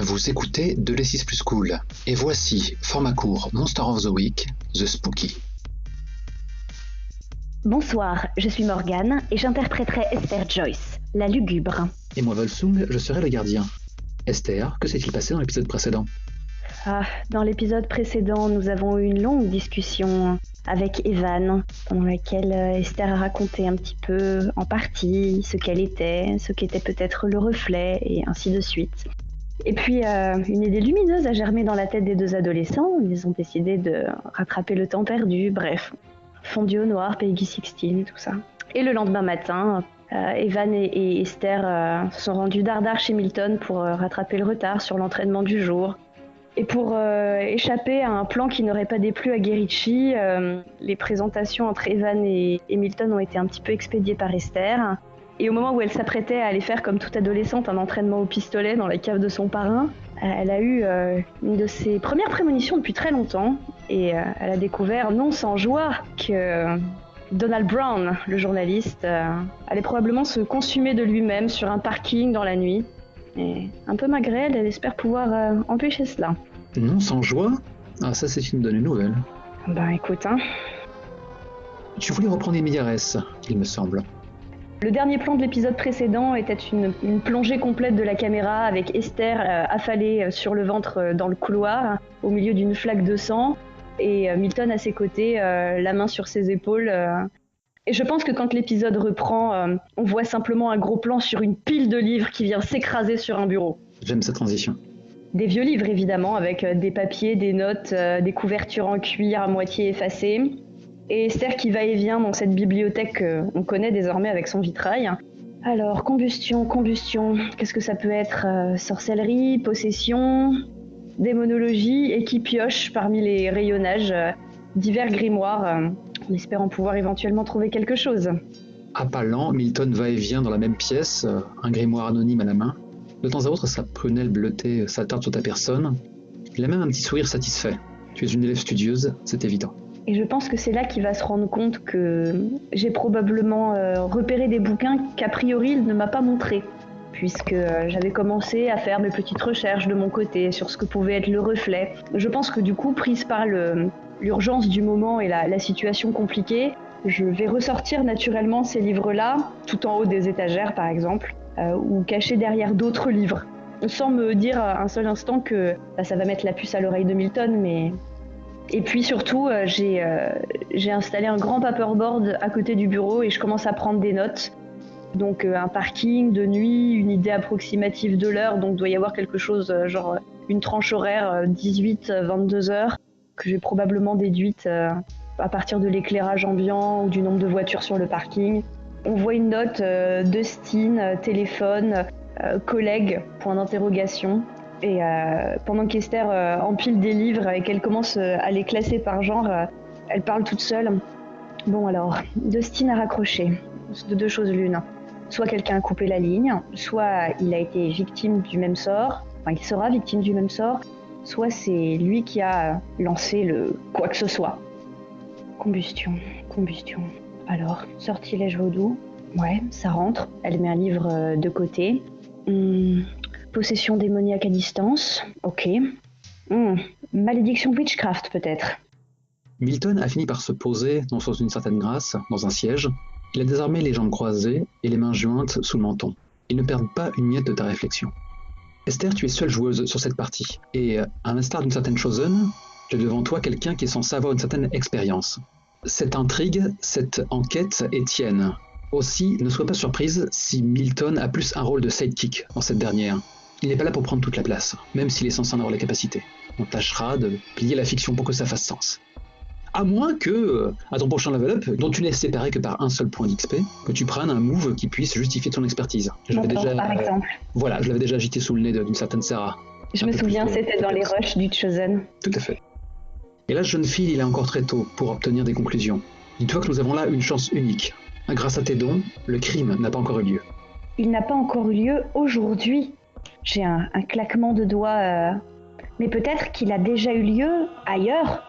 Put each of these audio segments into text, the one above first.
Vous écoutez De l'E6 Plus Cool, et voici, format court Monster of the Week, The Spooky. Bonsoir, je suis Morgane et j'interpréterai Esther Joyce, la lugubre. Et moi Volsung, je serai le gardien. Esther, que s'est-il passé dans l'épisode précédent ? Dans l'épisode précédent, nous avons eu une longue discussion avec Evan, pendant laquelle Esther a raconté un petit peu, en partie, ce qu'elle était, ce qu'était peut-être le reflet, et ainsi de suite. Et puis, une idée lumineuse a germé dans la tête des deux adolescents. Ils ont décidé de rattraper le temps perdu, bref. Fondu au noir, Peggy 16, tout ça. Et le lendemain matin, Evan et Esther se sont rendus dardard chez Milton pour rattraper le retard sur l'entraînement du jour. Et pour échapper à un plan qui n'aurait pas déplu à Guerrici, les présentations entre Evan et Milton ont été un petit peu expédiées par Esther. Et au moment où elle s'apprêtait à aller faire, comme toute adolescente, un entraînement au pistolet dans la cave de son parrain, elle a eu une de ses premières prémonitions depuis très longtemps. Et elle a découvert, non sans joie, que Donald Brown, le journaliste, allait probablement se consumer de lui-même sur un parking dans la nuit. Et un peu malgré elle, elle espère pouvoir empêcher cela. Non sans joie ? Ah, ça c'est une bonne nouvelle. Écoute, Tu voulais reprendre Emilia-Res, il me semble. Le dernier plan de l'épisode précédent était une plongée complète de la caméra avec Esther affalée sur le ventre dans le couloir, au milieu d'une flaque de sang, et Milton à ses côtés, la main sur ses épaules. Et je pense que quand l'épisode reprend, on voit simplement un gros plan sur une pile de livres qui vient s'écraser sur un bureau. J'aime cette transition. Des vieux livres évidemment, avec des papiers, des notes, des couvertures en cuir à moitié effacées. Et Esther qui va et vient dans cette bibliothèque qu'on connaît désormais avec son vitrail. Alors, combustion, qu'est-ce que ça peut être ? Sorcellerie, possession, démonologie, et qui pioche parmi les rayonnages divers grimoires, en espérant pouvoir éventuellement trouver quelque chose. À pas lent, Milton va et vient dans la même pièce, un grimoire anonyme à la main. De temps à autre, sa prunelle bleutée s'attarde sur ta personne. Il a même un petit sourire satisfait. Tu es une élève studieuse, c'est évident. Et je pense que c'est là qu'il va se rendre compte que j'ai probablement repéré des bouquins qu'a priori il ne m'a pas montrés, puisque j'avais commencé à faire mes petites recherches de mon côté sur ce que pouvait être le reflet. Je pense que du coup, prise par l'urgence du moment et la situation compliquée, je vais ressortir naturellement ces livres-là, tout en haut des étagères par exemple, ou cachés derrière d'autres livres, sans me dire un seul instant que ça va mettre la puce à l'oreille de Milton, mais... Et puis surtout, j'ai installé un grand paperboard à côté du bureau et je commence à prendre des notes. Donc un parking de nuit, une idée approximative de l'heure, donc doit y avoir quelque chose genre une tranche horaire 18-22 heures que j'ai probablement déduite à partir de l'éclairage ambiant ou du nombre de voitures sur le parking. On voit une note Dustin, téléphone, collègue, point d'interrogation. Et pendant qu'Esther empile des livres et qu'elle commence à les classer par genre, elle parle toute seule. Bon alors, Dustin a raccroché. De deux choses l'une. Soit quelqu'un a coupé la ligne, soit il a été victime du même sort, enfin il sera victime du même sort, soit c'est lui qui a lancé le quoi que ce soit. Combustion. Alors, sortilège vaudou. Ouais, ça rentre. Elle met un livre de côté. Possession démoniaque à distance, ok. Malédiction witchcraft peut-être. Milton a fini par se poser, non sans une certaine grâce, dans un siège. Il a désormais les jambes croisées et les mains jointes sous le menton. Il ne perd pas une miette de ta réflexion. Esther, tu es seule joueuse sur cette partie, et à l'instar d'une certaine Chosen, tu as devant toi quelqu'un qui est censé avoir une certaine expérience. Cette intrigue, cette enquête est tienne. Aussi, ne sois pas surprise si Milton a plus un rôle de sidekick dans cette dernière. Il n'est pas là pour prendre toute la place, même s'il est censé en avoir la capacité. On tâchera de plier la fiction pour que ça fasse sens. À moins que, à ton prochain level up, dont tu n'es séparé que par un seul point d'XP, que tu prennes un move qui puisse justifier ton expertise. Par exemple. Voilà, je l'avais déjà agité sous le nez d'une certaine Sarah. Je me souviens, c'était dans les rushs du Chosen. Tout à fait. Et là, jeune fille, il est encore très tôt pour obtenir des conclusions. Dis-toi que nous avons là une chance unique. Grâce à tes dons, le crime n'a pas encore eu lieu. Il n'a pas encore eu lieu aujourd'hui. J'ai un claquement de doigts, mais peut-être qu'il a déjà eu lieu ailleurs.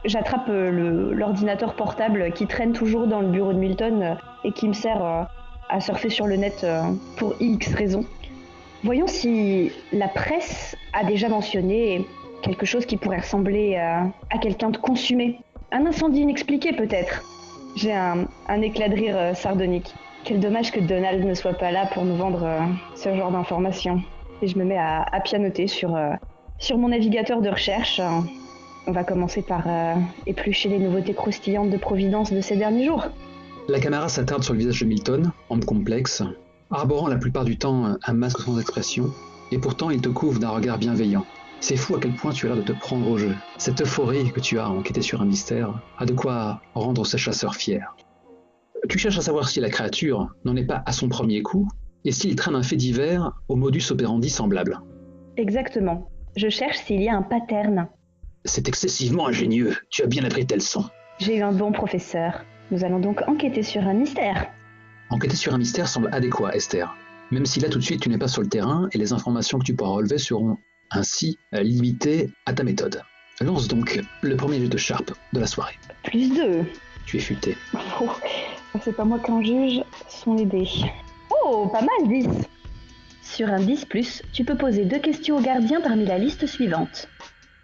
J'attrape l'ordinateur portable qui traîne toujours dans le bureau de Milton et qui me sert à surfer sur le net pour X raisons. Voyons si la presse a déjà mentionné quelque chose qui pourrait ressembler à quelqu'un de consumé. Un incendie inexpliqué peut-être. J'ai un éclat de rire sardonique. Quel dommage que Donald ne soit pas là pour nous vendre ce genre d'informations. Et je me mets à pianoter sur mon navigateur de recherche. On va commencer par éplucher les nouveautés croustillantes de Providence de ces derniers jours. La caméra s'attarde sur le visage de Milton, homme complexe, arborant la plupart du temps un masque sans expression, et pourtant il te couvre d'un regard bienveillant. C'est fou à quel point tu as l'air de te prendre au jeu. Cette euphorie que tu as à enquêter sur un mystère a de quoi rendre ces chasseurs fiers. Tu cherches à savoir si la créature n'en est pas à son premier coup, et s'il traîne un fait divers au modus operandi semblable. Exactement. Je cherche s'il y a un pattern. C'est excessivement ingénieux, tu as bien appris tes leçons. J'ai eu un bon professeur. Nous allons donc enquêter sur un mystère. Enquêter sur un mystère semble adéquat, Esther. Même si là tout de suite tu n'es pas sur le terrain et les informations que tu pourras relever seront ainsi limitées à ta méthode. Lance donc le premier jet de Sharp de la soirée. +2. Tu es futé. Oh, c'est pas moi qui en juge, ce sont les dés. Oh, pas mal, 10. Sur un 10+, tu peux poser 2 questions au gardien parmi la liste suivante.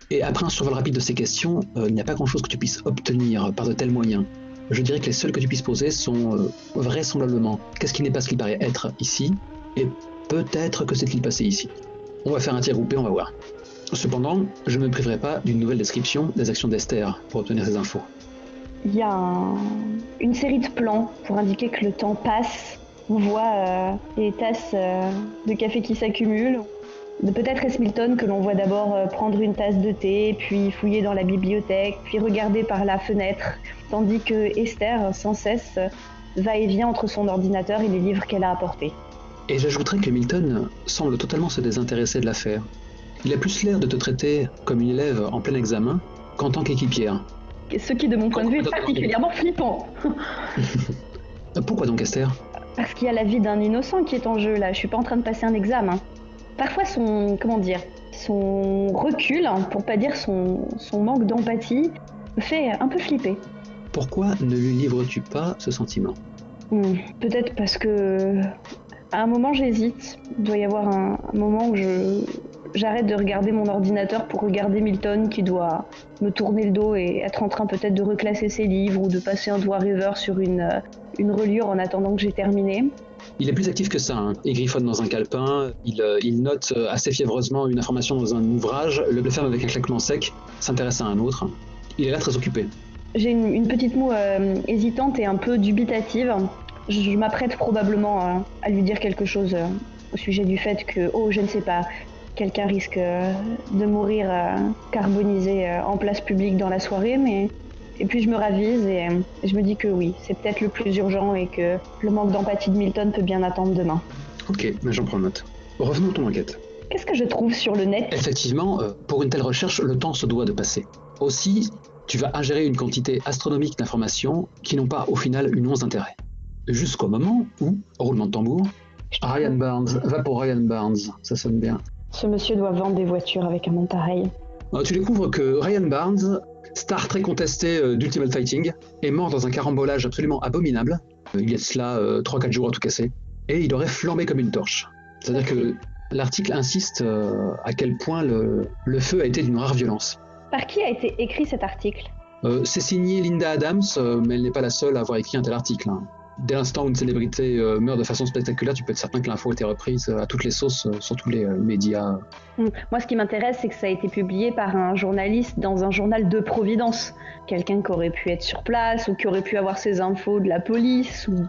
Et après un survol rapide de ces questions, il n'y a pas grand-chose que tu puisses obtenir par de tels moyens. Je dirais que les seules que tu puisses poser sont vraisemblablement qu'est-ce qui n'est pas ce qu'il paraît être ici, et peut-être que s'est-il passé ici. On va faire un tir groupé, on va voir. Cependant, je ne me priverai pas d'une nouvelle description des actions d'Esther pour obtenir ces infos. Il y a une série de plans pour indiquer que le temps passe. On voit les tasses de café qui s'accumulent. Peut-être est-ce Milton que l'on voit d'abord prendre une tasse de thé, puis fouiller dans la bibliothèque, puis regarder par la fenêtre, tandis que Esther, sans cesse, va et vient entre son ordinateur et les livres qu'elle a apportés. Et j'ajouterais que Milton semble totalement se désintéresser de l'affaire. Il a plus l'air de te traiter comme une élève en plein examen qu'en tant qu'équipière. Ce qui, de mon point de vue, est particulièrement flippant. Pourquoi donc, Esther ? Parce qu'il y a la vie d'un innocent qui est en jeu, là. Je suis pas en train de passer un examen. Parfois, son recul, pour pas dire son manque d'empathie, me fait un peu flipper. Pourquoi ne lui livres-tu pas ce sentiment ? Peut-être parce que, à un moment, j'hésite. Il doit y avoir un moment où j'arrête de regarder mon ordinateur pour regarder Milton qui doit me tourner le dos et être en train peut-être de reclasser ses livres ou de passer un doigt rêveur sur une reliure en attendant que j'ai terminé. Il est plus actif que ça, hein. Il griffonne dans un calepin, il note assez fiévreusement une information dans un ouvrage, le ferme avec un claquement sec, s'intéresse à un autre. Il est là très occupé. J'ai une petite moue hésitante et un peu dubitative. Je m'apprête probablement à lui dire quelque chose au sujet du fait que, je ne sais pas, quelqu'un risque de mourir carbonisé en place publique dans la soirée, mais... Et puis je me ravise et je me dis que oui, c'est peut-être le plus urgent et que le manque d'empathie de Milton peut bien attendre demain. Ok, mais j'en prends note. Revenons à ton enquête. Qu'est-ce que je trouve sur le net ? Effectivement, pour une telle recherche, le temps se doit de passer. Aussi, tu vas ingérer une quantité astronomique d'informations qui n'ont pas au final une once d'intérêt. Jusqu'au moment où, roulement de tambour, Ryan Barnes, va pour Ryan Barnes, ça sonne bien. Ce monsieur doit vendre des voitures avec un nom pareil. Tu découvres que Ryan Barnes, star très contesté d'Ultimate Fighting, est mort dans un carambolage absolument abominable. Il y a de cela 3-4 jours à tout casser. Et il aurait flambé comme une torche. C'est-à-dire que l'article insiste à quel point le feu a été d'une rare violence. Par qui a été écrit cet article ? C'est signé Linda Adams, mais elle n'est pas la seule à avoir écrit un tel article. Hein. Dès l'instant où une célébrité meurt de façon spectaculaire, tu peux être certain que l'info a été reprise à toutes les sauces sur tous les médias. Moi, ce qui m'intéresse, c'est que ça a été publié par un journaliste dans un journal de Providence. Quelqu'un qui aurait pu être sur place ou qui aurait pu avoir ces infos de la police ou...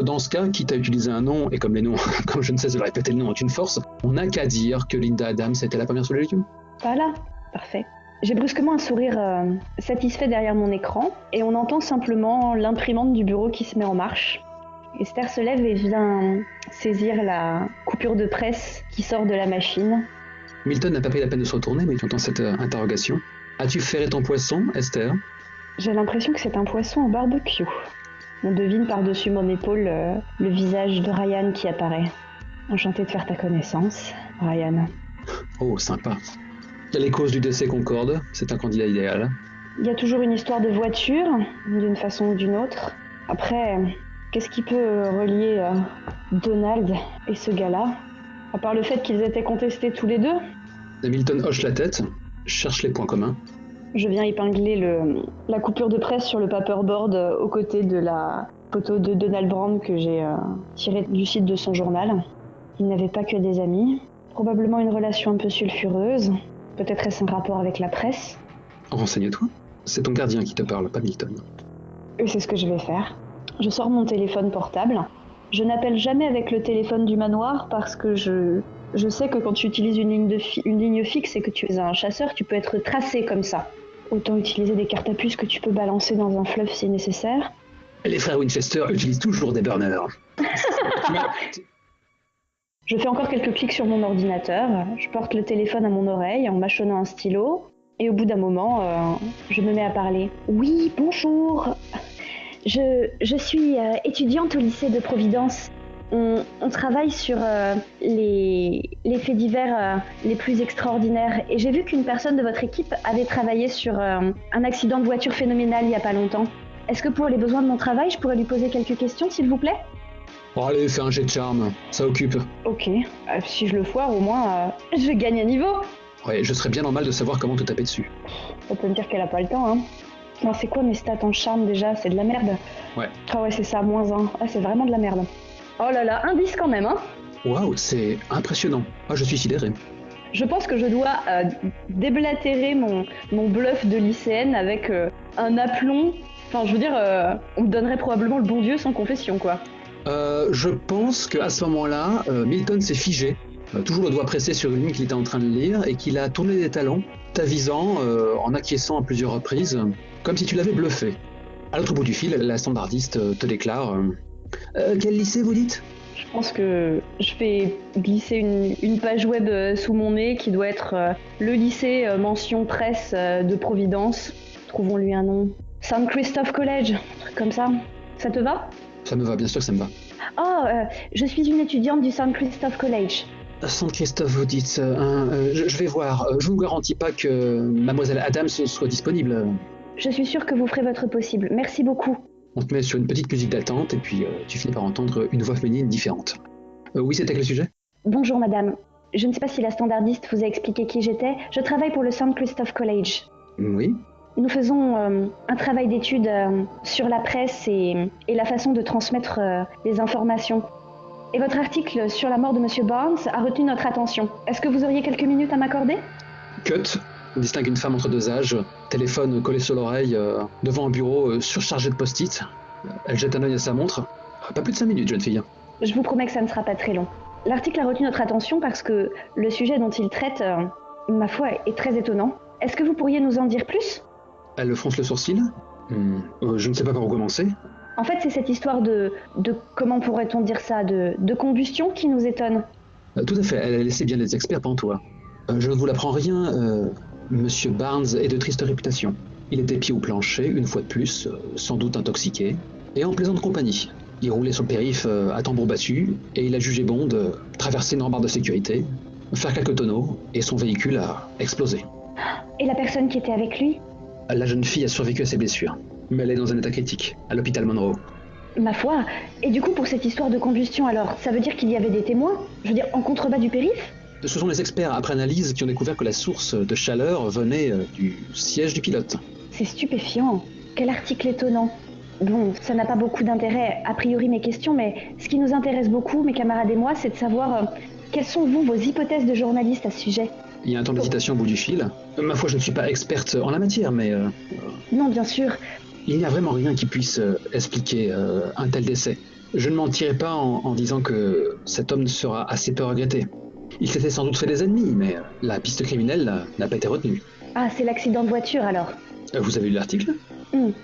Dans ce cas, quitte à utiliser un nom, et comme les noms, comme je ne cesse de le répéter, le nom est une force, on n'a qu'à dire que Linda Adams était la première sur les légumes. Voilà, parfait. J'ai brusquement un sourire satisfait derrière mon écran et on entend simplement l'imprimante du bureau qui se met en marche. Esther se lève et vient saisir la coupure de presse qui sort de la machine. Milton n'a pas pris la peine de se retourner, mais il entend cette interrogation. As-tu ferré ton poisson, Esther ? J'ai l'impression que c'est un poisson au barbecue. On devine par-dessus mon épaule le visage de Ryan qui apparaît. Enchanté de faire ta connaissance, Ryan. Oh, sympa. Les causes du décès concordent, c'est un candidat idéal. Il y a toujours une histoire de voiture, d'une façon ou d'une autre. Après, qu'est-ce qui peut relier Donald et ce gars-là ? À part le fait qu'ils étaient contestés tous les deux, Hamilton hoche la tête, cherche les points communs. je viens épingler la coupure de presse sur le paperboard aux côtés de la photo de Donald Brand que j'ai tirée du site de son journal. Il n'avait pas que des amis, probablement une relation un peu sulfureuse, peut-être est-ce un rapport avec la presse. Renseigne-toi. C'est ton gardien qui te parle, pas Milton. Et c'est ce que je vais faire. Je sors mon téléphone portable. Je n'appelle jamais avec le téléphone du manoir parce que je sais que quand tu utilises une ligne fixe et que tu es un chasseur, tu peux être tracé comme ça. Autant utiliser des cartes à puce que tu peux balancer dans un fleuve si nécessaire. Les frères Winchester utilisent toujours des burners. Je fais encore quelques clics sur mon ordinateur, je porte le téléphone à mon oreille en mâchonnant un stylo, et au bout d'un moment, je me mets à parler. Oui, bonjour. Je suis étudiante au lycée de Providence. On travaille sur les faits divers les plus extraordinaires. Et j'ai vu qu'une personne de votre équipe avait travaillé sur un accident de voiture phénoménal il n'y a pas longtemps. Est-ce que pour les besoins de mon travail, je pourrais lui poser quelques questions, s'il vous plaît ? Bon, allez, fais un jet de charme, ça occupe. Ok, si je le foire, au moins, je gagne un niveau. Ouais, je serais bien normal de savoir comment te taper dessus. Ça peut me dire qu'elle a pas le temps, hein. Non, c'est quoi mes stats en charme déjà ? C'est de la merde. Ouais. Ah ouais, c'est ça, -1. Ah, c'est vraiment de la merde. Oh là là, 10 quand même, hein. Waouh, c'est impressionnant. Ah, je suis sidéré. Je pense que je dois déblatérer mon bluff de lycéenne avec un aplomb. Enfin, je veux dire, on me donnerait probablement le bon Dieu sans confession, quoi. Je pense qu'à ce moment-là, Milton s'est figé, toujours le doigt pressé sur une ligne qu'il était en train de lire, et qu'il a tourné des talons, t'avisant, en acquiesçant à plusieurs reprises, comme si tu l'avais bluffé. À l'autre bout du fil, la standardiste te déclare quel lycée vous dites ? Je pense que je vais glisser une page web sous mon nez qui doit être le lycée mention presse de Providence. Trouvons-lui un nom. St. Christophe College, un truc comme ça. Ça te va ? Ça me va, bien sûr que ça me va. Oh, je suis une étudiante du St. Christophe College. St. Christophe, vous dites, je vais voir. Je ne vous garantis pas que Mademoiselle Adams soit disponible. Je suis sûre que vous ferez votre possible. Merci beaucoup. On te met sur une petite musique d'attente et puis tu finis par entendre une voix féminine différente. Oui, c'était quel sujet ? Bonjour madame. Je ne sais pas si la standardiste vous a expliqué qui j'étais. Je travaille pour le St. Christophe College. Oui. Nous faisons un travail d'étude sur la presse et la façon de transmettre les informations. Et votre article sur la mort de Monsieur Barnes a retenu notre attention. Est-ce que vous auriez quelques minutes à m'accorder ? Cut. Distingue une femme entre deux âges, téléphone collé sur l'oreille, devant un bureau surchargé de post-it. Elle jette un œil à sa montre. Pas plus de 5 minutes, jeune fille. Je vous promets que ça ne sera pas très long. L'article a retenu notre attention parce que le sujet dont il traite, ma foi, est très étonnant. Est-ce que vous pourriez nous en dire plus ? Elle fronce le sourcil. Je ne sais pas par où commencer. En fait, c'est cette histoire de comment pourrait-on dire ça, de combustion qui nous étonne. Tout à fait, elle a laissé bien les experts pantois. Je ne vous l'apprends rien, Monsieur Barnes est de triste réputation. Il était pied au plancher, une fois de plus, sans doute intoxiqué, et en plaisante compagnie. Il roulait sur le périph' à tambour battu, et il a jugé bon de traverser une rambarde de sécurité, faire quelques tonneaux, et son véhicule a explosé. Et la personne qui était avec lui ? La jeune fille a survécu à ses blessures, mais elle est dans un état critique, à l'hôpital Monroe. Ma foi. Et du coup, pour cette histoire de combustion, alors, ça veut dire qu'il y avait des témoins ? Je veux dire, en contrebas du périph'? Ce sont les experts, après analyse, qui ont découvert que la source de chaleur venait du siège du pilote. C'est stupéfiant. Quel article étonnant. Bon, ça n'a pas beaucoup d'intérêt, a priori, mes questions, mais ce qui nous intéresse beaucoup, mes camarades et moi, c'est de savoir quelles sont, vous, vos hypothèses de journaliste à ce sujet. Il y a un temps d'hésitation au bout du fil. Ma foi, je ne suis pas experte en la matière, mais... Non, bien sûr. Il n'y a vraiment rien qui puisse expliquer un tel décès. Je ne mentirai pas en disant que cet homme sera assez peu regretté. Il s'était sans doute fait des ennemis, mais la piste criminelle n'a pas été retenue. Ah, c'est l'accident de voiture, alors. Vous avez lu l'article ?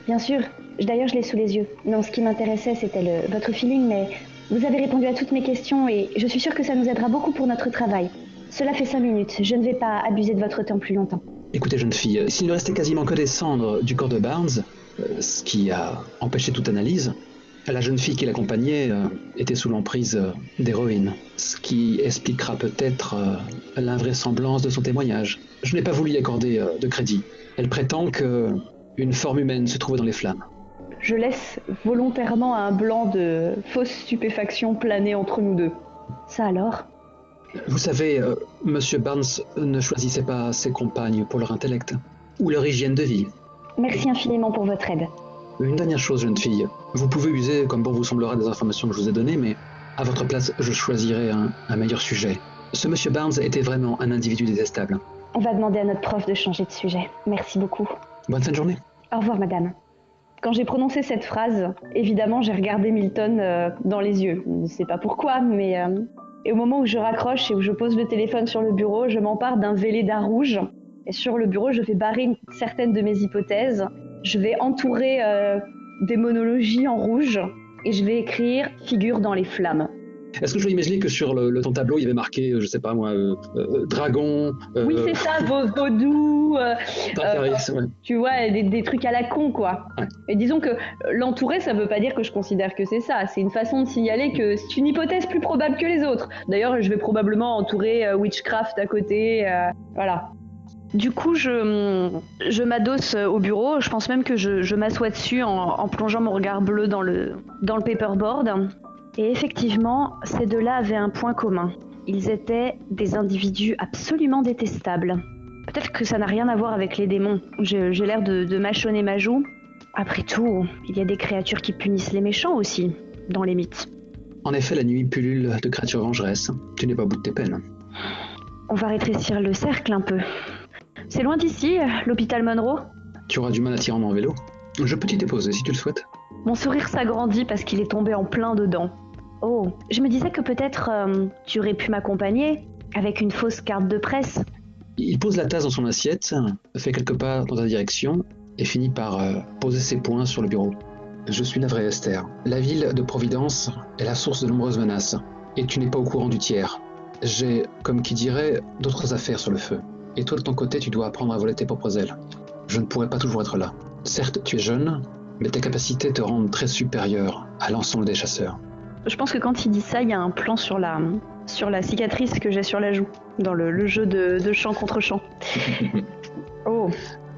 Bien sûr. D'ailleurs, je l'ai sous les yeux. Non, ce qui m'intéressait, c'était votre feeling, mais vous avez répondu à toutes mes questions et je suis sûre que ça nous aidera beaucoup pour notre travail. Cela fait 5 minutes. Je ne vais pas abuser de votre temps plus longtemps. Écoutez, jeune fille, s'il ne restait quasiment que des cendres du corps de Barnes, ce qui a empêché toute analyse, la jeune fille qui l'accompagnait était sous l'emprise d'héroïne, ce qui expliquera peut-être l'invraisemblance de son témoignage. Je n'ai pas voulu y accorder de crédit. Elle prétend qu'une forme humaine se trouvait dans les flammes. Je laisse volontairement un blanc de fausse stupéfaction planer entre nous deux. Ça alors ? Vous savez, Monsieur Barnes ne choisissait pas ses compagnes pour leur intellect ou leur hygiène de vie. Merci infiniment pour votre aide. Une dernière chose, jeune fille. Vous pouvez user comme bon vous semblera des informations que je vous ai données, mais à votre place, je choisirais un meilleur sujet. Ce Monsieur Barnes était vraiment un individu détestable. On va demander à notre prof de changer de sujet. Merci beaucoup. Bonne fin de journée. Au revoir, madame. Quand j'ai prononcé cette phrase, évidemment, j'ai regardé Milton dans les yeux. Je ne sais pas pourquoi, mais... Et au moment où je raccroche et où je pose le téléphone sur le bureau, je m'empare d'un Velleda rouge. Et sur le bureau, je vais barrer certaines de mes hypothèses. Je vais entourer des monologies en rouge. Et je vais écrire « Figure dans les flammes ». Est-ce que je dois imaginer que sur ton tableau, il y avait marqué, je sais pas moi, dragon... Oui, c'est ça, vaudou... ouais. Tu vois, des trucs à la con, quoi. Ouais. Et disons que l'entourer, ça veut pas dire que je considère que c'est ça. C'est une façon de signaler que c'est une hypothèse plus probable que les autres. D'ailleurs, je vais probablement entourer Witchcraft à côté, voilà. Du coup, je m'adosse au bureau. Je pense même que je m'assois dessus en plongeant mon regard bleu dans le paperboard. Et effectivement, ces deux-là avaient un point commun. Ils étaient des individus absolument détestables. Peut-être que ça n'a rien à voir avec les démons. J'ai l'air de mâchonner ma joue. Après tout, il y a des créatures qui punissent les méchants aussi, dans les mythes. En effet, la nuit pullule de créatures vengeresses. Tu n'es pas au bout de tes peines. On va rétrécir le cercle un peu. C'est loin d'ici, l'hôpital Monroe? Tu auras du mal à t'y rendre en vélo. Je peux t'y déposer si tu le souhaites. Mon sourire s'agrandit parce qu'il est tombé en plein dedans. Oh, je me disais que peut-être tu aurais pu m'accompagner avec une fausse carte de presse. Il pose la tasse dans son assiette, fait quelques pas dans ta direction et finit par poser ses poings sur le bureau. Je suis la vraie Esther. La ville de Providence est la source de nombreuses menaces et tu n'es pas au courant du tiers. J'ai, comme qui dirait, d'autres affaires sur le feu. Et toi de ton côté, tu dois apprendre à voler tes propres ailes. Je ne pourrai pas toujours être là. Certes, tu es jeune, mais tes capacités te rendent très supérieur à l'ensemble des chasseurs. Je pense que quand il dit ça, il y a un plan sur la cicatrice que j'ai sur la joue, dans le jeu de chant contre chant. Oh.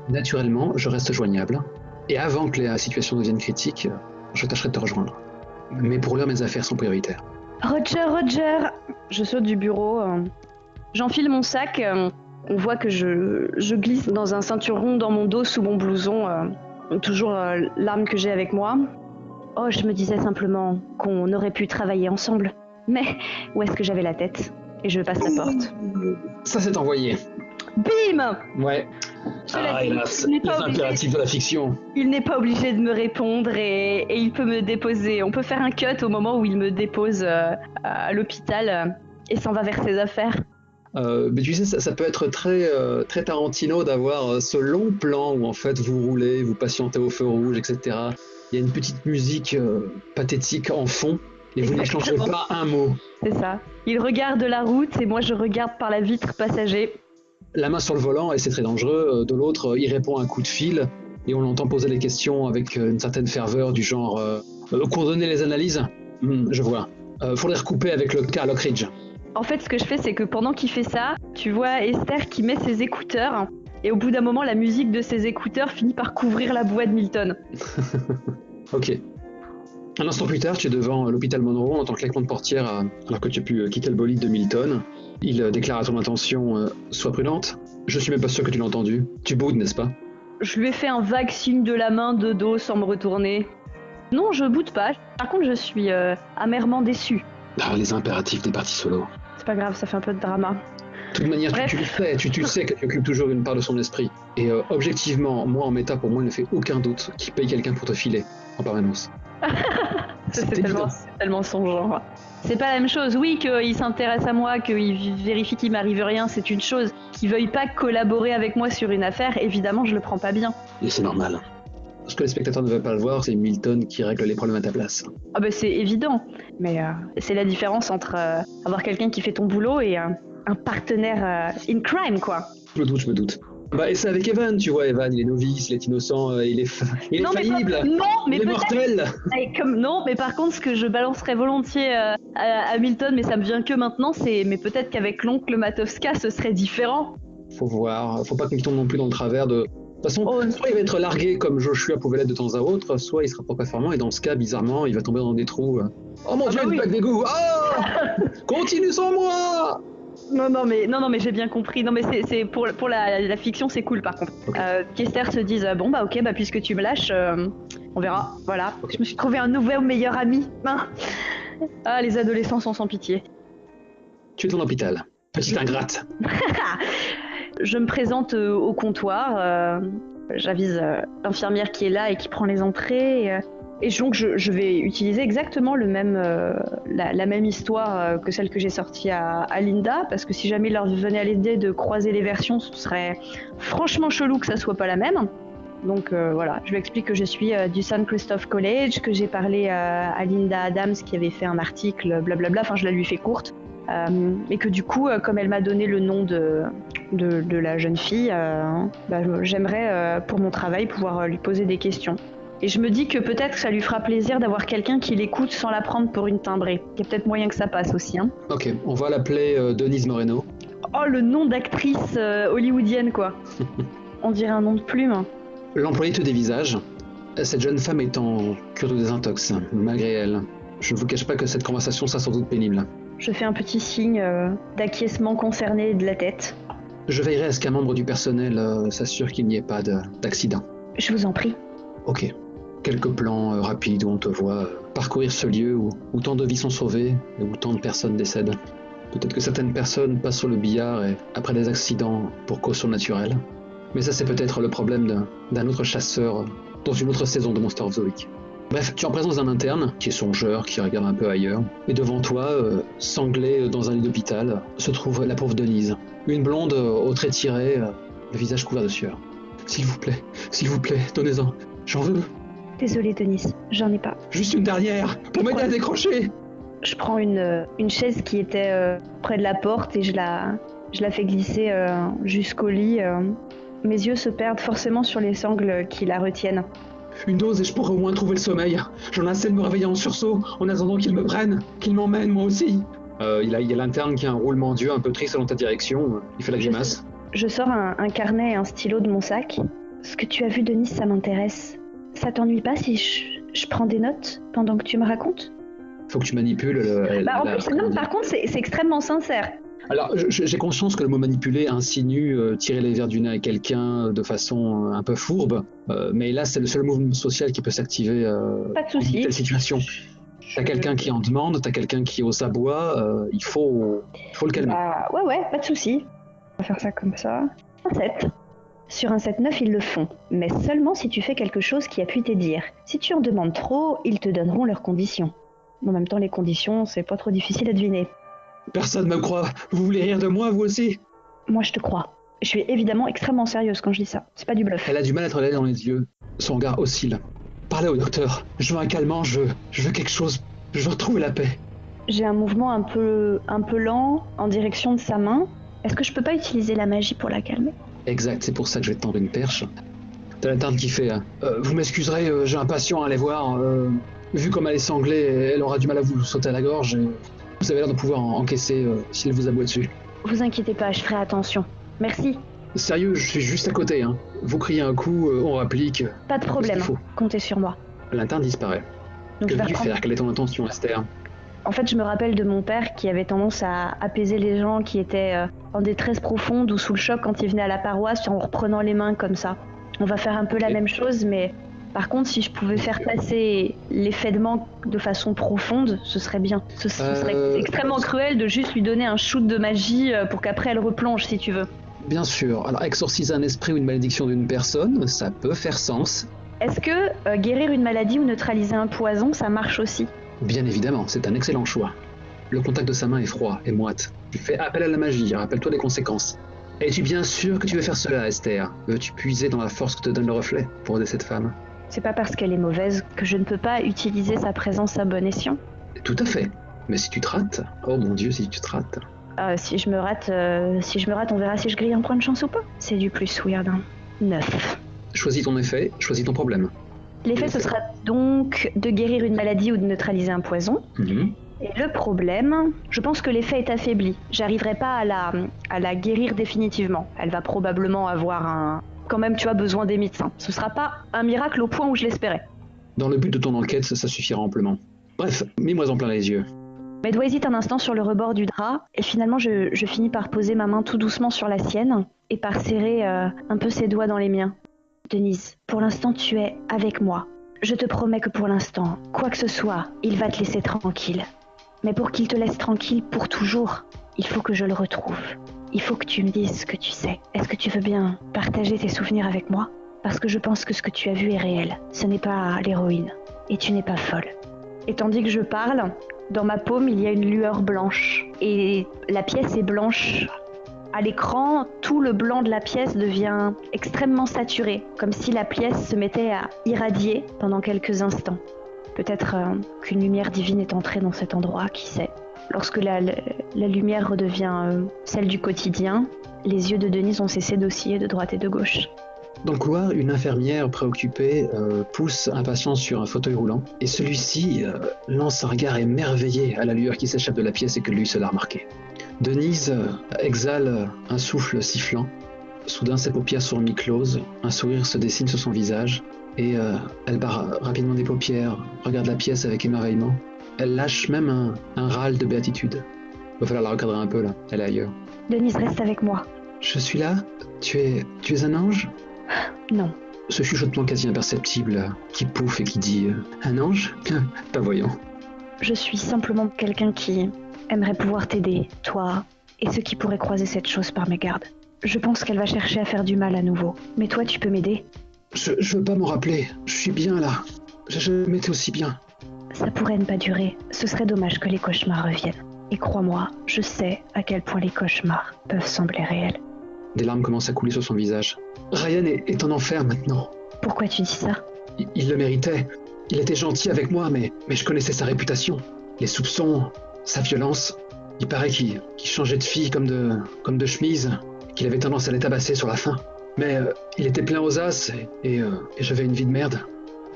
Naturellement, je reste joignable, et avant que la situation devienne critique, je tâcherai de te rejoindre. Mais pour l'heure, mes affaires sont prioritaires. Roger. Je saute du bureau, j'enfile mon sac, on voit que je glisse dans un ceinturon dans mon dos sous mon blouson, toujours l'arme que j'ai avec moi. Oh, je me disais simplement qu'on aurait pu travailler ensemble. Mais où est-ce que j'avais la tête? Et je passe la porte. Ça s'est envoyé. Bim! Ouais. Hélas, les impératifs de la fiction. Il n'est pas obligé de me répondre et il peut me déposer. On peut faire un cut au moment où il me dépose à l'hôpital et s'en va vers ses affaires. Mais tu sais, ça peut être très Tarantino d'avoir ce long plan où en fait vous roulez, vous patientez au feu rouge, etc. Il y a une petite musique pathétique en fond et vous n'échangez pas un mot. C'est ça. Il regarde la route et moi je regarde par la vitre passager. La main sur le volant, et c'est très dangereux. De l'autre, il répond à un coup de fil et on l'entend poser des questions avec une certaine ferveur du genre coordonner les analyses. Je vois. Faudrait recouper avec le cas Lockridge. En fait, ce que je fais, c'est que pendant qu'il fait ça, tu vois Esther qui met ses écouteurs et au bout d'un moment, la musique de ses écouteurs finit par couvrir la voix de Milton. Ok. Un instant plus tard, tu es devant l'hôpital Monroe en tant que claquement de portière alors que tu as pu quitter le bolide de Milton. Il déclare à ton intention sois prudente. Je suis même pas sûr que tu l'as entendu. Tu boudes, n'est-ce pas? Je lui ai fait un vague signe de la main de dos sans me retourner. Non, je boude pas. Par contre, je suis amèrement déçue. Ah, les impératifs des parties solo. C'est pas grave, ça fait un peu de drama. De toute manière, tu le sais, tu sais qu'elle occupe toujours une part de son esprit. Et objectivement, moi en méta, pour moi, il ne fait aucun doute qu'il paye quelqu'un pour te filer en permanence. c'est tellement son genre. C'est pas la même chose. Oui, qu'il s'intéresse à moi, qu'il vérifie qu'il m'arrive rien, c'est une chose. Qu'il veuille pas collaborer avec moi sur une affaire, évidemment, je le prends pas bien. Et c'est normal. Ce que les spectateurs ne veulent pas le voir, c'est Milton qui règle les problèmes à ta place. Ah bah c'est évident. Mais c'est la différence entre avoir quelqu'un qui fait ton boulot et un partenaire in crime, quoi. Je me doute. Bah, et c'est avec Evan, tu vois, Evan, il est novice, il est innocent, il est faillible, il est mortel. Non, mais par contre, ce que je balancerais volontiers à Milton, mais ça me vient que maintenant, mais peut-être qu'avec l'oncle Matowska, ce serait différent. Faut voir, faut pas qu'il tombe non plus dans le travers de... De toute façon, soit il va être largué comme Joshua pouvait l'être de temps à autre, soit il sera pas performant et dans ce cas, bizarrement, il va tomber dans des trous. Oh mon dieu, une plaque d'égout. Oh Continue sans moi. Non, mais j'ai bien compris. Non, mais c'est pour la fiction, c'est cool par contre. Ok. Qu'Esther se dise bon bah ok, bah puisque tu me lâches, on verra. Voilà. Je me suis trouvé un nouveau meilleur ami. Hein. Ah, les adolescents sont sans pitié. Tu es dans l'hôpital. Petite ingrate. Je me présente au comptoir. J'avise l'infirmière qui est là et qui prend les entrées. Et donc je vais utiliser exactement la même histoire que celle que j'ai sortie à Linda, parce que si jamais il leur venait à l'idée de croiser les versions, ce serait franchement chelou que ça soit pas la même. Donc voilà, je lui explique que je suis du St. Christophe College, que j'ai parlé à Linda Adams qui avait fait un article, blablabla, enfin je la lui fais courte. Et que du coup, comme elle m'a donné le nom de la jeune fille, j'aimerais pour mon travail pouvoir lui poser des questions. Et je me dis que peut-être que ça lui fera plaisir d'avoir quelqu'un qui l'écoute sans la prendre pour une timbrée. Il y a peut-être moyen que ça passe aussi. Hein. Ok, on va l'appeler Denise Moreno. Oh, le nom d'actrice hollywoodienne, quoi. On dirait un nom de plume. L'employé te dévisage. Cette jeune femme est en cure de désintox, malgré elle. Je ne vous cache pas que cette conversation sera sans doute pénible. Je fais un petit signe d'acquiescement concerné de la tête. Je veillerai à ce qu'un membre du personnel s'assure qu'il n'y ait pas d'accident. Je vous en prie. Ok. Quelques plans rapides où on te voit parcourir ce lieu où tant de vies sont sauvées et où tant de personnes décèdent. Peut-être que certaines personnes passent sur le billard et après des accidents pour cause surnaturelle. Mais ça, c'est peut-être le problème d'un autre chasseur dans une autre saison de Monster of the Week. Bref, tu es en présence d'un interne qui est songeur, qui regarde un peu ailleurs. Et devant toi, sanglée dans un lit d'hôpital, se trouve la pauvre Denise. Une blonde aux traits tirés, le visage couvert de sueur. S'il vous plaît, donnez-en. J'en veux. Désolée, Denise, j'en ai pas. Juste une dernière, pour m'aider à décrocher. Je prends une chaise qui était près de la porte et je la fais glisser jusqu'au lit. Mes yeux se perdent forcément sur les sangles qui la retiennent. Une dose et je pourrais au moins trouver le sommeil. J'en ai assez de me réveiller en sursaut, en attendant qu'ils me prennent, qu'ils m'emmènent moi aussi. Il y a l'interne qui a un roulement d'yeux un peu triste dans ta direction. Il fait la grimace. Je sors un carnet et un stylo de mon sac. Ce que tu as vu, Denise, ça m'intéresse. Ça t'ennuie pas si je prends des notes pendant que tu me racontes ? Faut que tu manipules par contre, c'est extrêmement sincère. Alors, j'ai conscience que le mot manipuler insinue tirer les verres du nez à quelqu'un de façon un peu fourbe, mais là, c'est le seul mouvement social qui peut s'activer pas de souci. Dans telle situation. T'as quelqu'un qui en demande, t'as quelqu'un qui est aux abois, il faut le calmer. Ouais, pas de souci. On va faire ça comme ça. Un 7. Sur un 7-9, ils le font, mais seulement si tu fais quelque chose qui appuie tes dires. Si tu en demandes trop, ils te donneront leurs conditions. En même temps, les conditions, c'est pas trop difficile à deviner. Personne me croit. Vous voulez rire de moi, vous aussi ? Moi, je te crois. Je suis évidemment extrêmement sérieuse quand je dis ça. C'est pas du bluff. Elle a du mal à te regarder dans les yeux. Son regard oscille. Parlez au docteur. Je veux un calmant, je veux quelque chose. Je veux retrouver la paix. J'ai un mouvement un peu lent en direction de sa main. Est-ce que je peux pas utiliser la magie pour la calmer ? Exact, c'est pour ça que je vais te tendre une perche. T'as l'interne qui fait vous m'excuserez, j'ai un patient à aller voir. Vu comme elle est sanglée, elle aura du mal à vous sauter à la gorge. Et vous avez l'air de pouvoir encaisser s'il vous aboie dessus. Vous inquiétez pas, je ferai attention. Merci. Sérieux, je suis juste à côté. Hein. Vous criez un coup, on réplique. Pas de problème, comptez sur moi. L'interne disparaît. Que veux-tu faire ? Quelle est ton intention, Esther ? En fait, je me rappelle de mon père qui avait tendance à apaiser les gens qui étaient en détresse profonde ou sous le choc quand ils venaient à la paroisse en reprenant les mains comme ça. On va faire un peu la même chose, mais par contre, si je pouvais faire passer l'effet de manque de façon profonde, ce serait bien. Ce serait extrêmement cruel de juste lui donner un shoot de magie pour qu'après elle replonge, si tu veux. Bien sûr. Alors, exorciser un esprit ou une malédiction d'une personne, ça peut faire sens. Est-ce que guérir une maladie ou neutraliser un poison, ça marche aussi ? Bien évidemment, c'est un excellent choix. Le contact de sa main est froid et moite. Tu fais appel à la magie, rappelle-toi des conséquences. Es-tu bien sûr que tu veux faire cela, Esther ? Veux-tu puiser dans la force que te donne le reflet pour aider cette femme ? C'est pas parce qu'elle est mauvaise que je ne peux pas utiliser sa présence à bon escient. Tout à fait. Mais si tu te rates, oh mon Dieu, si tu te rates. Si je me rate, on verra si je grille un point de chance ou pas. C'est du plus weird, hein. 9. Choisis ton effet, choisis ton problème. L'effet, ce sera donc de guérir une maladie ou de neutraliser un poison. Mm-hmm. Et le problème, je pense que l'effet est affaibli. J'arriverai pas à la guérir définitivement. Elle va probablement avoir quand même, tu as besoin des médecins. Ce sera pas un miracle au point où je l'espérais. Dans le but de ton enquête, ça suffira amplement. Bref, mets-moi en plein les yeux. Mes doigts hésitent un instant sur le rebord du drap, et finalement je finis par poser ma main tout doucement sur la sienne, et par serrer un peu ses doigts dans les miens. Denise, pour l'instant tu es avec moi. Je te promets que pour l'instant, quoi que ce soit, il va te laisser tranquille. Mais pour qu'il te laisse tranquille pour toujours, il faut que je le retrouve. Il faut que tu me dises ce que tu sais. Est-ce que tu veux bien partager tes souvenirs avec moi ? Parce que je pense que ce que tu as vu est réel. Ce n'est pas l'héroïne. Et tu n'es pas folle. Et tandis que je parle, dans ma paume, il y a une lueur blanche. Et la pièce est blanche. À l'écran, tout le blanc de la pièce devient extrêmement saturé, comme si la pièce se mettait à irradier pendant quelques instants. Peut-être qu'une lumière divine est entrée dans cet endroit, qui sait. Lorsque la lumière redevient celle du quotidien, les yeux de Denise ont cessé d'osciller de droite et de gauche. Dans le couloir, une infirmière préoccupée pousse un patient sur un fauteuil roulant, et celui-ci lance un regard émerveillé à la lueur qui s'échappe de la pièce et que lui seul a remarqué. Denise exhale un souffle sifflant. Soudain, ses paupières sont mi-closes, un sourire se dessine sur son visage, et elle barre rapidement des paupières, regarde la pièce avec émerveillement. Elle lâche même un râle de béatitude. Va falloir la recadrer un peu là, elle est ailleurs. Denise, reste avec moi. Je suis là. Tu es un ange ? Non. Ce chuchotement quasi imperceptible qui pouffe et qui dit un ange ? Pas voyant. Je suis simplement quelqu'un qui aimerait pouvoir t'aider, toi, et ceux qui pourraient croiser cette chose par mégarde. Je pense qu'elle va chercher à faire du mal à nouveau. Mais toi, tu peux m'aider ? Je veux pas m'en rappeler. Je suis bien là. Je m'étais aussi bien. Ça pourrait ne pas durer. Ce serait dommage que les cauchemars reviennent. Et crois-moi, je sais à quel point les cauchemars peuvent sembler réels. Des larmes commencent à couler sur son visage. Ryan est en enfer maintenant. Pourquoi tu dis ça ? Il le méritait. Il était gentil avec moi, mais je connaissais sa réputation. Les soupçons, sa violence. Il paraît qu'il changeait de fille comme de chemise, qu'il avait tendance à les tabasser sur la fin. Mais il était plein aux as et j'avais une vie de merde.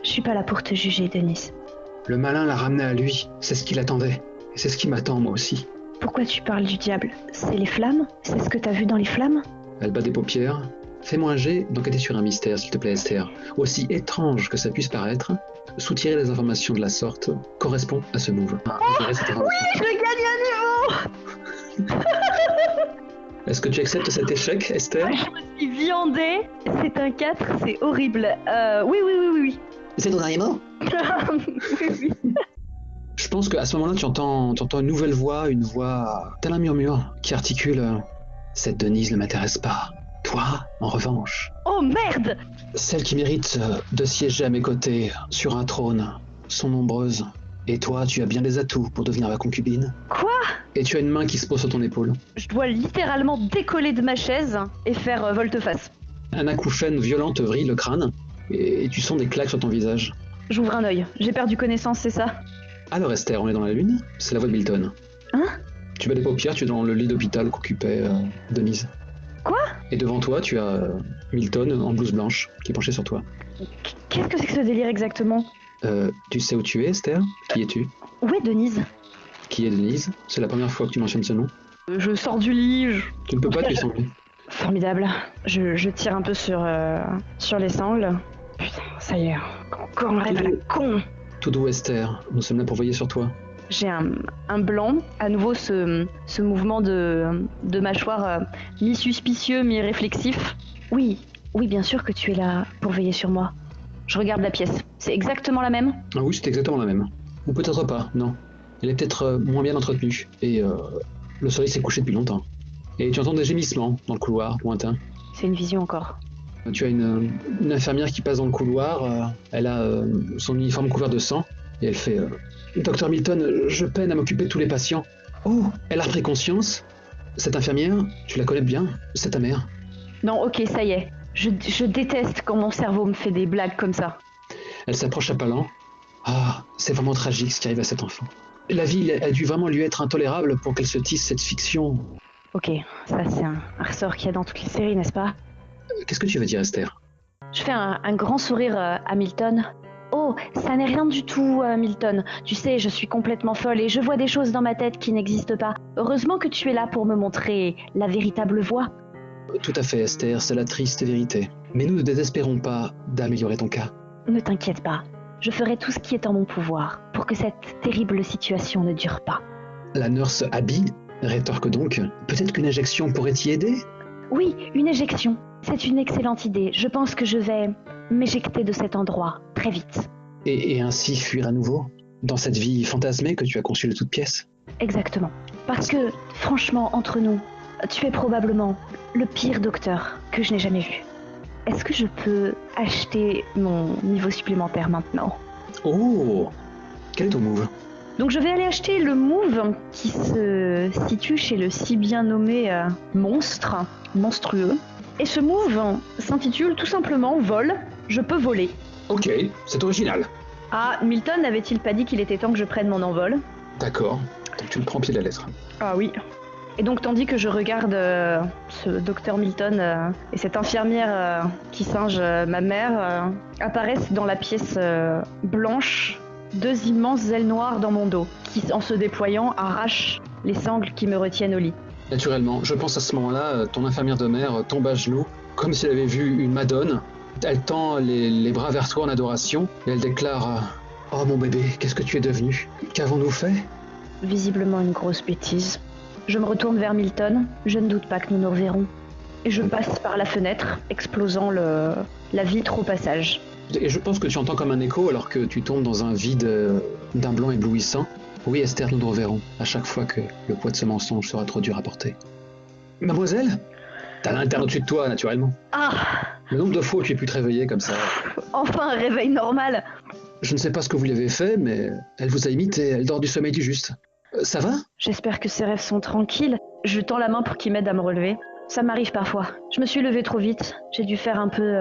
Je suis pas là pour te juger, Denise. Le malin l'a ramené à lui. C'est ce qu'il attendait. Et c'est ce qui m'attend, moi aussi. Pourquoi tu parles du diable ? C'est les flammes ? C'est ce que t'as vu dans les flammes ? Elle bat des paupières. Fais-moi un jet d'enquêter sur un mystère, s'il te plaît, Esther. Aussi étrange que ça puisse paraître, soutirer des informations de la sorte correspond à ce move. Oui, je gagne un niveau. Est-ce que tu acceptes cet échec, Esther ? Je me suis viandée. C'est un 4, c'est horrible. Oui. C'est ton dernier mot ? Oui. Je pense qu'à ce moment-là, tu entends une nouvelle voix, une voix tel un murmure qui articule « Cette Denise ne m'intéresse pas. Toi, en revanche. » Oh merde ! Celles qui méritent de siéger à mes côtés sur un trône sont nombreuses. Et toi, tu as bien des atouts pour devenir ma concubine. Quoi ? Et tu as une main qui se pose sur ton épaule. Je dois littéralement décoller de ma chaise et faire volte-face. Un acouphène violent te vrille le crâne et tu sens des claques sur ton visage. J'ouvre un œil. J'ai perdu connaissance, c'est ça ? Alors Esther, on est dans la lune ? C'est la voix de Milton. Hein ? Tu bats des paupières, tu es dans le lit d'hôpital qu'occupait Denise. Quoi ? Et devant toi, tu as Milton en blouse blanche qui est penché sur toi. Qu'est-ce que c'est que ce délire exactement ? Tu sais où tu es, Esther ? Qui es-tu ? Où est Denise ? Qui est Denise ? C'est la première fois que tu mentionnes ce nom. Je sors du lit, Tu ne peux pas, tu es sanglé. Formidable. Je tire un peu sur les sangles. Putain, ça y est. Encore un rêve à la con. Tout doux, Esther. Nous sommes là pour veiller sur toi. J'ai un blanc, à nouveau ce mouvement de mâchoire mi-suspicieux, mi-réflexif. Oui, bien sûr que tu es là pour veiller sur moi. Je regarde la pièce. C'est exactement la même ? Ah oui, c'est exactement la même. Ou peut-être pas, non. Elle est peut-être moins bien entretenue. Et le soleil s'est couché depuis longtemps. Et tu entends des gémissements dans le couloir lointain. C'est une vision encore. Tu as une infirmière qui passe dans le couloir. Elle a son uniforme couvert de sang. Et elle fait Docteur Milton, je peine à m'occuper de tous les patients. Oh, elle a repris conscience. Cette infirmière, tu la connais bien. C'est ta mère. Non, ok, ça y est. Je déteste quand mon cerveau me fait des blagues comme ça. Elle s'approche à pas lents. Ah, c'est vraiment tragique ce qui arrive à cet enfant. La vie a dû vraiment lui être intolérable pour qu'elle se tisse cette fiction. Ok, ça c'est un ressort qu'il y a dans toutes les séries, n'est-ce pas ? Qu'est-ce que tu veux dire, Esther ? Je fais un grand sourire à Milton. Oh, ça n'est rien du tout, Milton. Tu sais, je suis complètement folle et je vois des choses dans ma tête qui n'existent pas. Heureusement que tu es là pour me montrer la véritable voie. Tout à fait, Esther, c'est la triste vérité. Mais nous ne désespérons pas d'améliorer ton cas. Ne t'inquiète pas. Je ferai tout ce qui est en mon pouvoir pour que cette terrible situation ne dure pas. La nurse Abby rétorque donc. Peut-être qu'une injection pourrait y aider? Oui, une éjection. C'est une excellente idée. Je pense que je vais m'éjecter de cet endroit, très vite. Et ainsi fuir à nouveau? Dans cette vie fantasmée que tu as conçue de toutes pièces? Exactement. Parce que, franchement, entre nous, tu es probablement le pire docteur que je n'ai jamais vu. Est-ce que je peux acheter mon niveau supplémentaire maintenant? Oh! Quel est ton move? Donc je vais aller acheter le move qui se situe chez le si bien nommé monstrueux. Et ce move s'intitule tout simplement Vol, je peux voler. Ok, c'est original. Ah, Milton n'avait-il pas dit qu'il était temps que je prenne mon envol? D'accord, donc tu le prends au pied de la lettre. Ah oui. Et donc tandis que je regarde ce docteur Milton et cette infirmière qui singe ma mère apparaissent dans la pièce blanche deux immenses ailes noires dans mon dos qui, en se déployant, arrachent les sangles qui me retiennent au lit. Naturellement, je pense à ce moment-là, ton infirmière de mère tombe à genoux, comme si elle avait vu une madone. Elle tend les bras vers toi en adoration et elle déclare « Oh mon bébé, qu'est-ce que tu es devenu? Qu'avons-nous fait ?» Visiblement une grosse bêtise. Je me retourne vers Milton, je ne doute pas que nous nous reverrons. Et je passe par la fenêtre, explosant la vitre au passage. Et je pense que tu entends comme un écho alors que tu tombes dans un vide d'un blanc éblouissant. Oui, Esther, nous nous reverrons, à chaque fois que le poids de ce mensonge sera trop dur à porter. Mademoiselle? T'as l'interne au-dessus de toi, naturellement. Ah! Le nombre de fois où tu es pu te réveiller comme ça. Enfin un réveil normal! Je ne sais pas ce que vous lui avez fait, mais elle vous a imité, elle dort du sommeil du juste. Ça va? J'espère que ses rêves sont tranquilles. Je tends la main pour qu'il m'aide à me relever. Ça m'arrive parfois. Je me suis levée trop vite. J'ai dû faire un peu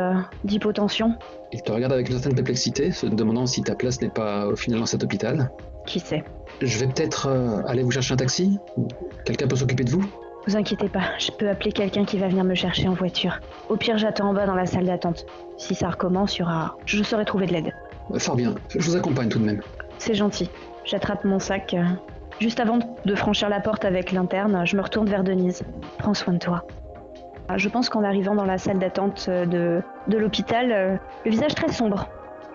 d'hypotension. Il te regarde avec une certaine perplexité, se demandant si ta place n'est pas au final dans cet hôpital. Qui sait? Je vais peut-être aller vous chercher un taxi? Quelqu'un peut s'occuper de vous? Vous inquiétez pas, je peux appeler quelqu'un qui va venir me chercher en voiture. Au pire, j'attends en bas dans la salle d'attente. Si ça recommence, je saurai trouver de l'aide. Fort bien, je vous accompagne tout de même. C'est gentil. J'attrape mon sac. Juste avant de franchir la porte avec l'interne, je me retourne vers Denise. Prends soin de toi. Je pense qu'en arrivant dans la salle d'attente de l'hôpital, le visage très sombre.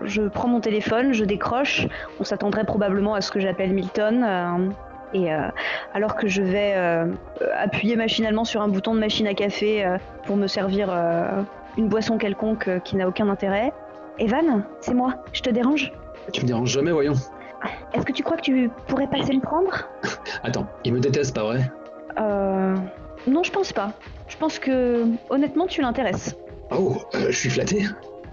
Je prends mon téléphone, je décroche. On s'attendrait probablement à ce que j'appelle Milton. Alors que je vais appuyer machinalement sur un bouton de machine à café pour me servir une boisson quelconque qui n'a aucun intérêt. Evan, c'est moi, je te dérange? Tu me déranges jamais, voyons. Est-ce que tu crois que tu pourrais passer me prendre? Attends, il me déteste, pas vrai? Non, je pense pas. Je pense que, honnêtement, tu l'intéresses. Oh, je suis flatté.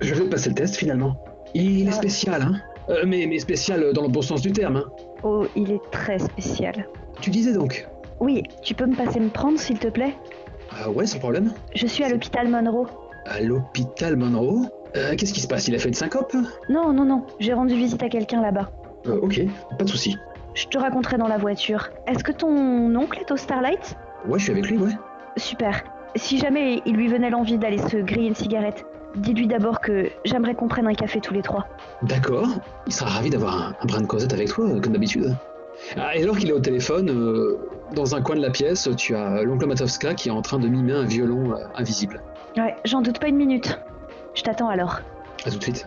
Je vais passer le test, finalement. Il est spécial, hein? Mais spécial dans le bon sens du terme, hein? Oh, il est très spécial. Tu disais donc? Oui, tu peux me passer me prendre, s'il te plaît? Ouais, sans problème. Je suis à l'hôpital Monroe. À l'hôpital Monroe? Qu'est-ce qui se passe? Il a fait une syncope? Non. J'ai rendu visite à quelqu'un là-bas. Ok, pas de souci. Je te raconterai dans la voiture. Est-ce que ton oncle est au Starlight? Ouais, je suis avec lui, ouais. Super. Si jamais il lui venait l'envie d'aller se griller une cigarette, dis-lui d'abord que j'aimerais qu'on prenne un café tous les trois. D'accord. Il sera ravi d'avoir un brin de causette avec toi, comme d'habitude. Et alors qu'il est au téléphone, dans un coin de la pièce, tu as l'oncle Matowska qui est en train de mimer un violon invisible. Ouais, j'en doute pas une minute. Je t'attends alors. À tout de suite.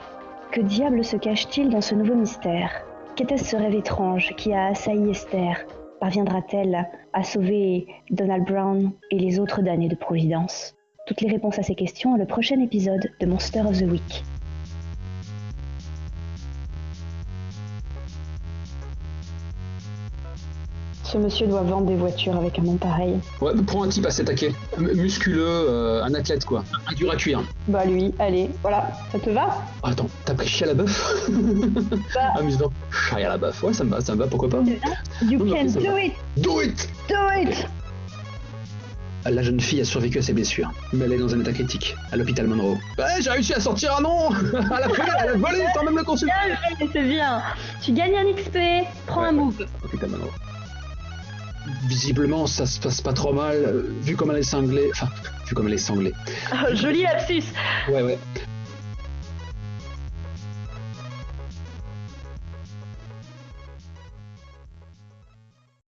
Que diable se cache-t-il dans ce nouveau mystère? Qu'était-ce ce rêve étrange qui a assailli Esther? Parviendra-t-elle à sauver Donald Brown et les autres damnés de Providence? Toutes les réponses à ces questions dans le prochain épisode de Monster of the Week. Ce monsieur doit vendre des voitures avec un nom pareil. Ouais, prends un type assez taqué. Musculeux, un athlète quoi. Un dur à cuire. Bah lui, allez, voilà, ça te va? Attends, t'as pris Chia LaBeouf? Bah, Amusant. Chia LaBeouf, ouais, ça me va, pourquoi pas? You Non, can ça do va. it! Do it! Do it! La jeune fille a survécu à ses blessures, mais elle est dans un état critique, à l'hôpital Monroe. Ouais, j'ai réussi à sortir un nom! À la fin, elle a volé sans même le consulter! C'est bien! Tu gagnes un XP, prends un move. Hôpital Monroe. Visiblement, ça se passe pas trop mal, vu comme elle est cinglée. Enfin, vu comme elle est sanglée. Oh, joli lapsus! Ouais.